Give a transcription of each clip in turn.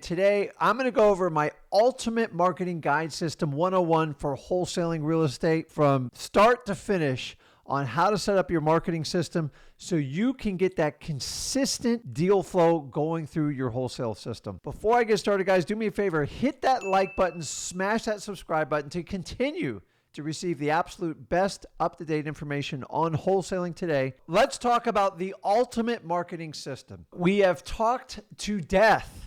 Today, I'm going to go over my ultimate marketing guide system 101 for wholesaling real estate from start to finish on how to set up your marketing system so you can get that consistent deal flow going through your wholesale system. Before I get started, guys, do me a favor, hit that like button, smash that subscribe button to continue to receive the absolute best up-to-date information on wholesaling today. Let's talk about the ultimate marketing system. We have talked to death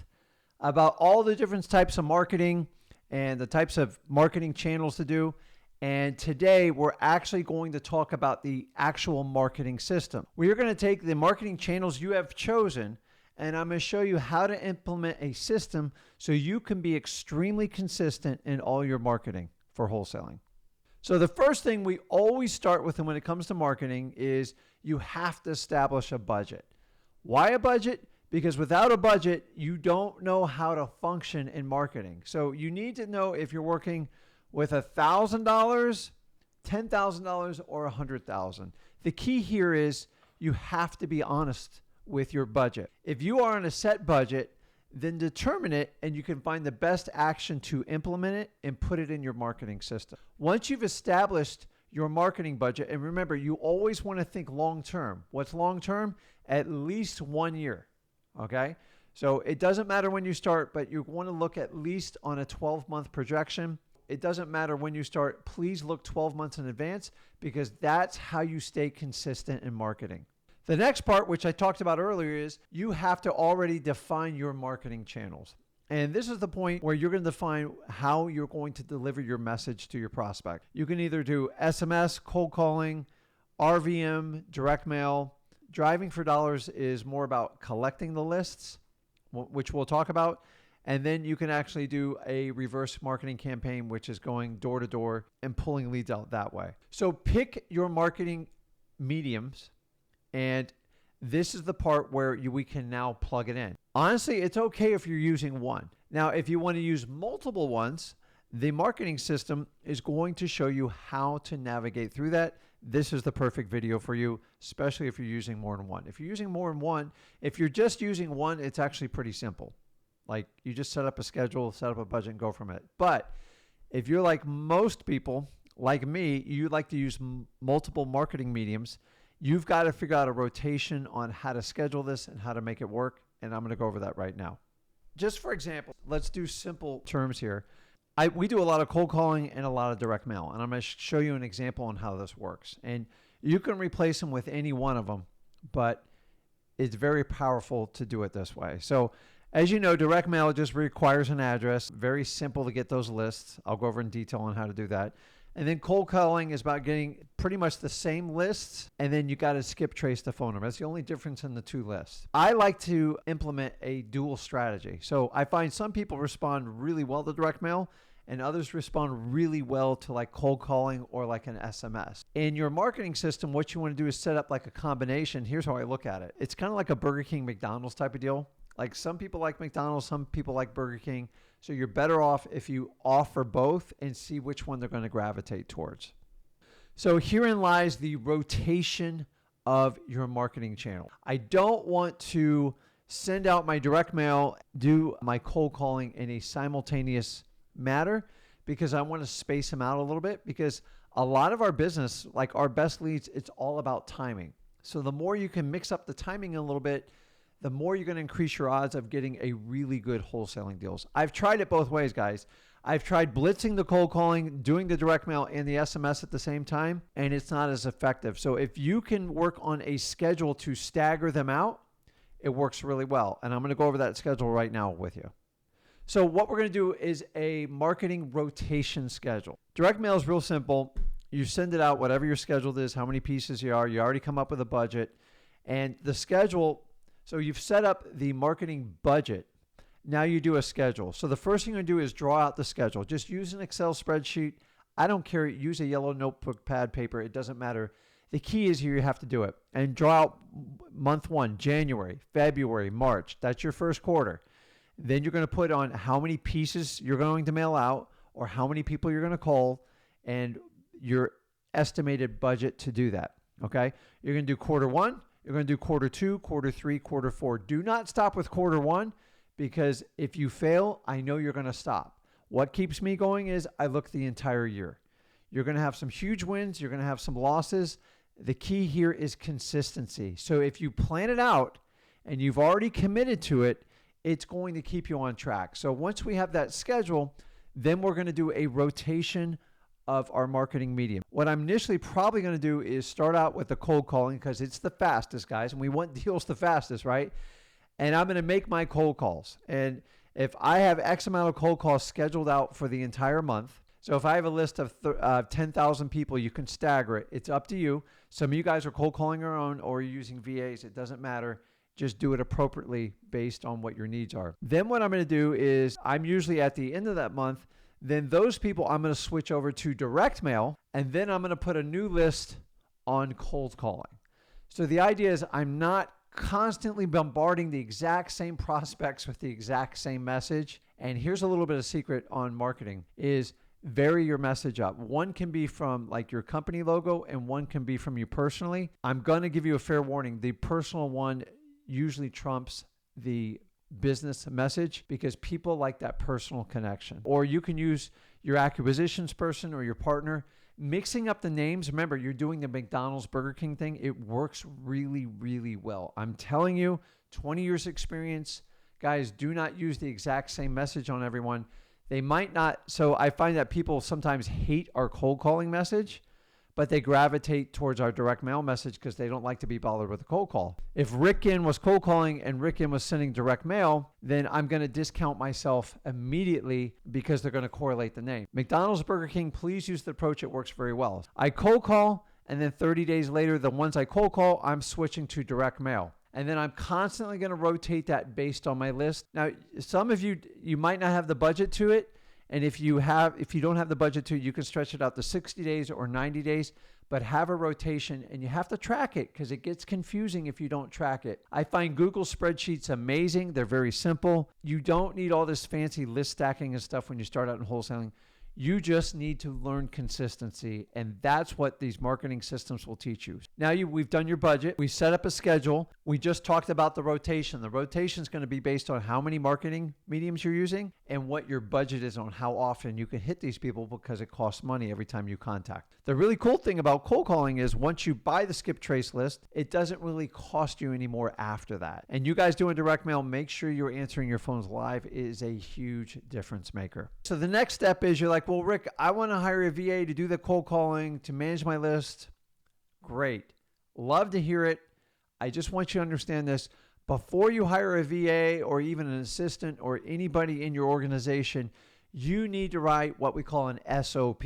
about all the different types of marketing and the types of marketing channels to do. And today we're actually going to talk about the actual marketing system. We are going to take the marketing channels you have chosen, and I'm going to show you how to implement a system so you can be extremely consistent in all your marketing for wholesaling. So the first thing we always start with when it comes to marketing is you have to establish a budget. Why a budget? Because without a budget, you don't know how to function in marketing. So you need to know if you're working with $1,000, $10,000, or $100,000. The key here is you have to be honest with your budget. If you are on a set budget, then determine it and you can find the best action to implement it and put it in your marketing system. Once you've established your marketing budget, and remember, you always want to think long-term. What's long-term? At least 1 year. Okay, so it doesn't matter when you start, but you want to look at least on a 12-month projection. It doesn't matter when you start. Please look 12 months in advance because that's how you stay consistent in marketing. The next part, which I talked about earlier, is you have to already define your marketing channels. And this is the point where you're going to define how you're going to deliver your message to your prospect. You can either do SMS, cold calling, RVM, direct mail. Driving for dollars is more about collecting the lists, which we'll talk about. And then you can actually do a reverse marketing campaign, which is going door to door and pulling leads out that way. So pick your marketing mediums. And this is the part where we can now plug it in. Honestly, it's okay if you're using one. Now, if you want to use multiple ones, the marketing system is going to show you how to navigate through that. This is the perfect video for you, especially if you're using more than one. If you're using more than one, if you're just using one, it's actually pretty simple. Like you just set up a schedule, set up a budget, and go from it. But if you're like most people, like me, you like to use multiple marketing mediums, you've got to figure out a rotation on how to schedule this and how to make it work. And I'm going to go over that right now. Just for example, let's do simple terms here. We do a lot of cold calling and a lot of direct mail, and I'm going to show you an example on how this works. And you can replace them with any one of them, but it's very powerful to do it this way. So as you know, direct mail just requires an address. Very simple to get those lists. I'll go over in detail on how to do that. And then cold calling is about getting pretty much the same lists, and then you got to skip trace the phone number. That's the only difference in the two lists. I like to implement a dual strategy. So I find some people respond really well to direct mail, and others respond really well to like cold calling or like an SMS. In your marketing system, what you want to do is set up like a combination. Here's how I look at it. It's kind of like a Burger King, McDonald's type of deal. Like some people like McDonald's, some people like Burger King. So you're better off if you offer both and see which one they're going to gravitate towards. So herein lies the rotation of your marketing channel. I don't want to send out my direct mail, do my cold calling in a simultaneous manner because I want to space them out a little bit because a lot of our business, like our best leads, it's all about timing. So the more you can mix up the timing a little bit, the more you're going to increase your odds of getting a really good wholesaling deals. I've tried it both ways, guys. I've tried blitzing the cold calling, doing the direct mail and the SMS at the same time, and it's not as effective. So if you can work on a schedule to stagger them out, it works really well. And I'm going to go over that schedule right now with you. So what we're going to do is a marketing rotation schedule. Direct mail is real simple. You send it out, whatever your schedule is, how many pieces you are. You already come up with a budget. And the schedule, so you've set up the marketing budget. Now you do a schedule. So the first thing you're going to do is draw out the schedule. Just use an Excel spreadsheet. I don't care. Use a yellow notebook, pad, paper. It doesn't matter. The key is here you have to do it. And draw out month one, January, February, March. That's your first quarter. Then you're going to put on how many pieces you're going to mail out or how many people you're going to call and your estimated budget to do that. Okay? You're going to do quarter one. You're going to do quarter two, quarter three, quarter four. Do not stop with quarter one because if you fail, I know you're going to stop. What keeps me going is I look the entire year. You're going to have some huge wins. You're going to have some losses. The key here is consistency. So if you plan it out and you've already committed to it, it's going to keep you on track. So once we have that schedule, then we're going to do a rotation of our marketing medium. What I'm initially probably going to do is start out with the cold calling because it's the fastest, guys, and we want deals the fastest, right? And I'm going to make my cold calls. And if I have X amount of cold calls scheduled out for the entire month, so if I have a list of 10,000 people, you can stagger it. It's up to you. Some of you guys are cold calling your own or you're using VAs. It doesn't matter. Just do it appropriately based on what your needs are. Then what I'm going to do is I'm usually at the end of that month, then those people I'm going to switch over to direct mail, and then I'm going to put a new list on cold calling. So the idea is I'm not constantly bombarding the exact same prospects with the exact same message. And here's a little bit of secret on marketing is vary your message up. One can be from like your company logo and one can be from you personally. I'm going to give you a fair warning. The personal one usually trumps the business message because people like that personal connection. Or you can use your acquisitions person or your partner. Mixing up the names, remember, you're doing the McDonald's Burger King thing. It works really, really well. I'm telling you, 20 years experience. Guys, do not use the exact same message on everyone. They might not. So I find that people sometimes hate our cold calling message, but they gravitate towards our direct mail message because they don't like to be bothered with a cold call. If Ricken was cold calling and Ricken was sending direct mail, then I'm going to discount myself immediately because they're going to correlate the name. McDonald's, Burger King, please use the approach. It works very well. I cold call, and then 30 days later, the ones I cold call, I'm switching to direct mail. And then I'm constantly going to rotate that based on my list. Now, some of you might not have the budget to it. And if you don't have the budget to, you can stretch it out to 60 days or 90 days, but have a rotation and you have to track it because it gets confusing if you don't track it. I find Google spreadsheets amazing. They're very simple. You don't need all this fancy list stacking and stuff when you start out in wholesaling. You just need to learn consistency, and that's what these marketing systems will teach you. Now we've done your budget. We set up a schedule. We just talked about the rotation. The rotation is going to be based on how many marketing mediums you're using and what your budget is on how often you can hit these people because it costs money every time you contact. The really cool thing about cold calling is once you buy the skip trace list, it doesn't really cost you anymore after that. And you guys doing direct mail, make sure you're answering your phones live. It is a huge difference maker. So the next step is you're like, well, Rick, I want to hire a VA to do the cold calling, to manage my list. Great. Love to hear it. I just want you to understand this. Before you hire a VA or even an assistant or anybody in your organization, you need to write what we call an SOP.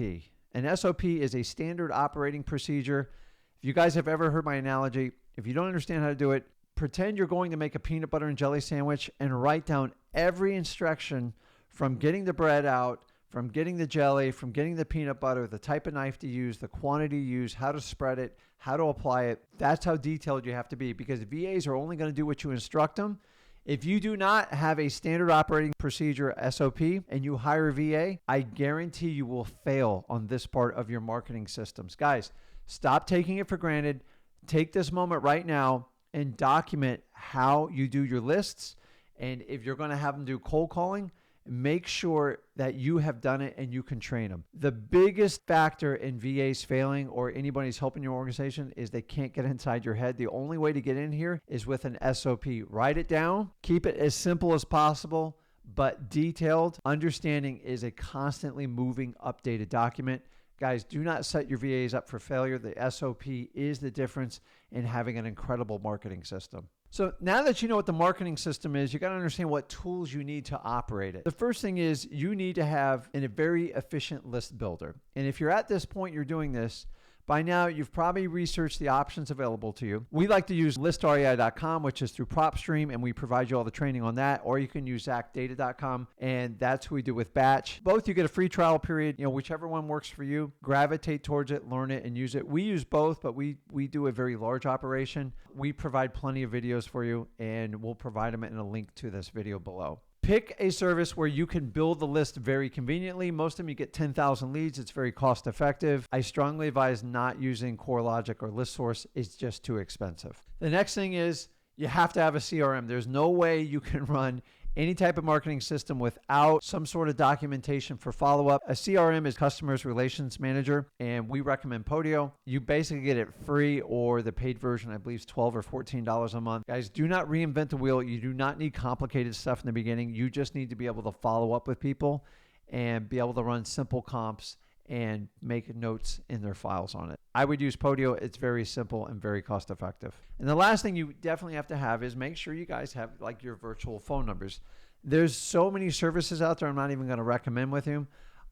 An SOP is a standard operating procedure. If you guys have ever heard my analogy, if you don't understand how to do it, pretend you're going to make a peanut butter and jelly sandwich and write down every instruction from getting the bread out, from getting the jelly, from getting the peanut butter, the type of knife to use, the quantity to use, how to spread it, how to apply it. That's how detailed you have to be because VAs are only going to do what you instruct them. If you do not have a standard operating procedure SOP and you hire a VA, I guarantee you will fail on this part of your marketing systems. Guys, stop taking it for granted. Take this moment right now and document how you do your lists. And if you're going to have them do cold calling, make sure that you have done it and you can train them. The biggest factor in VAs failing or anybody's helping your organization is they can't get inside your head. The only way to get in here is with an SOP. Write it down. Keep it as simple as possible, but detailed. Understanding is a constantly moving, updated document. Guys, do not set your VAs up for failure. The SOP is the difference in having an incredible marketing system. So now that you know what the marketing system is, you got to understand what tools you need to operate it. The first thing is you need to have a very efficient list builder. And if you're at this point, you're doing this, by now you've probably researched the options available to you. We like to use listrei.com, which is through PropStream, and we provide you all the training on that. Or you can use ZachData.com, and that's who we do with Batch. Both you get a free trial period, whichever one works for you. Gravitate towards it, learn it, and use it. We use both, but we do a very large operation. We provide plenty of videos for you, and we'll provide them in a link to this video below. Pick a service where you can build the list very conveniently. Most of them you get 10,000 leads. It's very cost effective. I strongly advise not using CoreLogic or ListSource. It's just too expensive. The next thing is you have to have a CRM. There's no way you can run any type of marketing system without some sort of documentation for follow-up. A CRM is Customers Relations Manager, and we recommend Podio. You basically get it free, or the paid version, I believe, is $12 or $14 a month. Guys, do not reinvent the wheel. You do not need complicated stuff in the beginning. You just need to be able to follow up with people and be able to run simple comps and make notes in their files on it. I would use Podio. It's very simple and very cost effective. And the last thing you definitely have to have is make sure you guys have like your virtual phone numbers. There's so many services out there I'm not even going to recommend with you.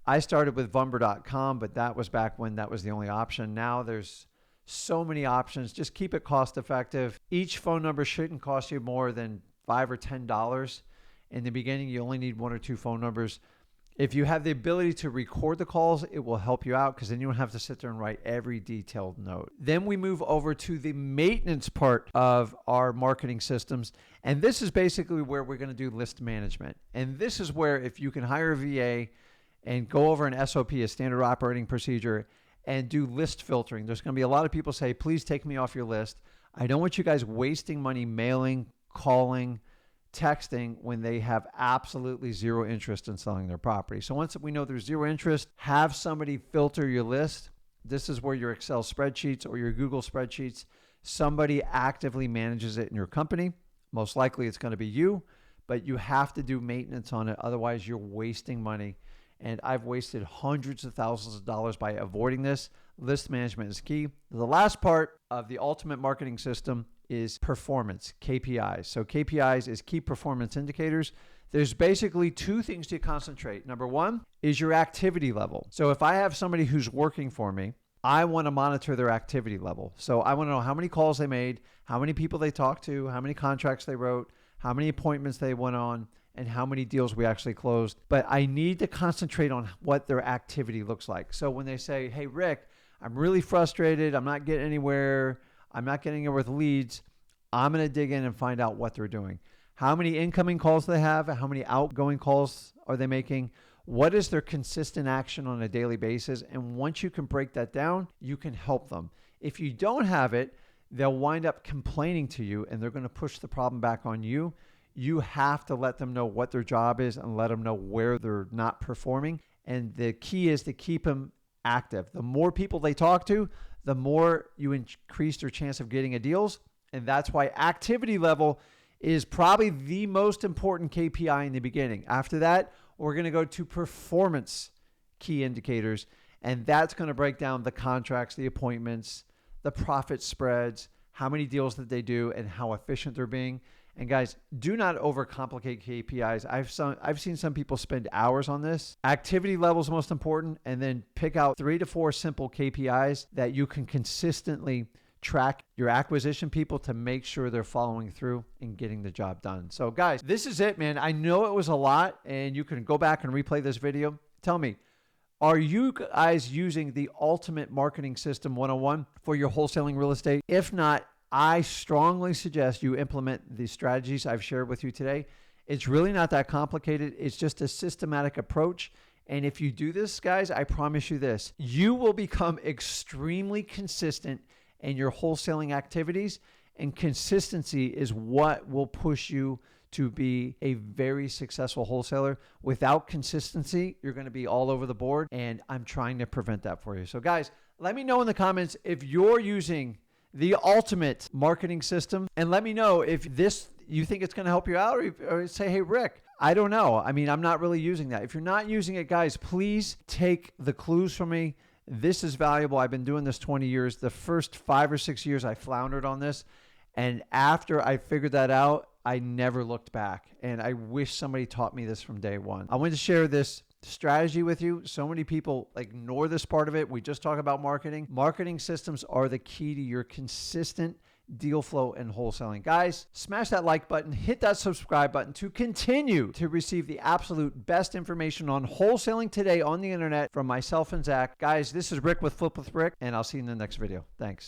I started with Vumber.com, but that was back when that was the only option. Now there's so many options. Just keep it cost effective. Each phone number shouldn't cost you more than $5 or $10. In the beginning, you only need 1 or 2 phone numbers. If you have the ability to record the calls, it will help you out because then you don't have to sit there and write every detailed note. Then we move over to the maintenance part of our marketing systems. And this is basically where we're going to do list management. And this is where if you can hire a VA and go over an SOP, a standard operating procedure, and do list filtering. There's going to be a lot of people say, please take me off your list. I don't want you guys wasting money mailing, calling, texting when they have absolutely zero interest in selling their property. So once we know there's zero interest, have somebody filter your list. This is where your Excel spreadsheets or your Google spreadsheets, somebody actively manages it in your company. Most likely it's going to be you, but you have to do maintenance on it. Otherwise you're wasting money. And I've wasted hundreds of thousands of dollars by avoiding this. List management is key. The last part of the ultimate marketing system is performance, KPIs. So KPIs is key performance indicators. There's basically 2 things to concentrate. Number 1 is your activity level. So if I have somebody who's working for me, I want to monitor their activity level. So I want to know how many calls they made, how many people they talked to, how many contracts they wrote, how many appointments they went on, and how many deals we actually closed. But I need to concentrate on what their activity looks like. So when they say, hey, Rick, I'm really frustrated, I'm not getting anywhere, I'm not getting anywhere with leads, I'm going to dig in and find out what they're doing. How many incoming calls they have, how many outgoing calls are they making, what is their consistent action on a daily basis? And once you can break that down, you can help them. If you don't have it, they'll wind up complaining to you and they're going to push the problem back on you. You have to let them know what their job is and let them know where they're not performing. And the key is to keep them active. The more people they talk to, the more you increase their chance of getting a deals. And that's why activity level is probably the most important KPI in the beginning. After that, we're going to go to performance key indicators. And that's going to break down the contracts, the appointments, the profit spreads, how many deals that they do, and how efficient they're being. And guys, do not overcomplicate KPIs. I've seen some people spend hours on this. Activity level is most important, and then pick out 3 to 4 simple KPIs that you can consistently track your acquisition people to make sure they're following through and getting the job done. So guys, this is it, man. I know it was a lot, and you can go back and replay this video. Tell me, are you guys using the Ultimate Marketing System 101 for your wholesaling real estate? If not, I strongly suggest you implement the strategies I've shared with you today. It's really not that complicated. It's just a systematic approach. And if you do this, guys, I promise you this, you will become extremely consistent in your wholesaling activities. And consistency is what will push you to be a very successful wholesaler. Without consistency, you're going to be all over the board. And I'm trying to prevent that for you. So guys, let me know in the comments if you're using the Ultimate Marketing System, and let me know if this, you think it's going to help you out, or say, hey, Rick, I don't know. I mean, I'm not really using that. If you're not using it, guys, please take the clues from me. This is valuable. I've been doing this 20 years. The first 5 or 6 years, I floundered on this. And after I figured that out, I never looked back. And I wish somebody taught me this from day one. I wanted to share this strategy with you. So many people ignore this part of it. We just talk about marketing. Marketing systems are the key to your consistent deal flow and wholesaling. Guys, smash that like button, hit that subscribe button to continue to receive the absolute best information on wholesaling today on the internet from myself and Zach. Guys, this is Rick with Flip with Rick, and I'll see you in the next video. Thanks.